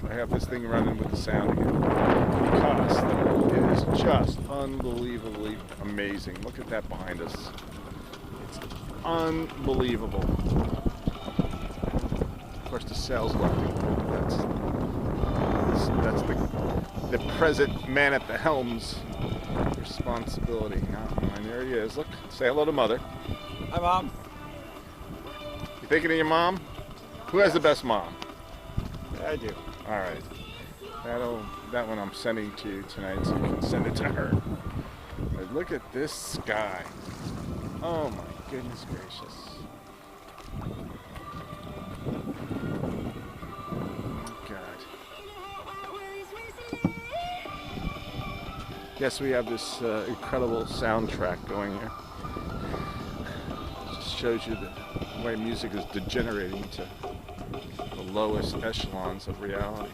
I have this thing running with the sound again because it is just unbelievably amazing. Look at that behind us. It's unbelievable. Of course, the sail's lifting. That's the present man at the helm's responsibility. And there he is. Look, say hello to Mother. Hi, Mom. You thinking of your mom? Who has the best mom? I do. All right. That one I'm sending to you tonight, so you can send it to her. But look at this sky. Oh my goodness gracious. Oh God. Yes, we have this incredible soundtrack going here. It just shows you the way music is degenerating to the lowest echelons of reality.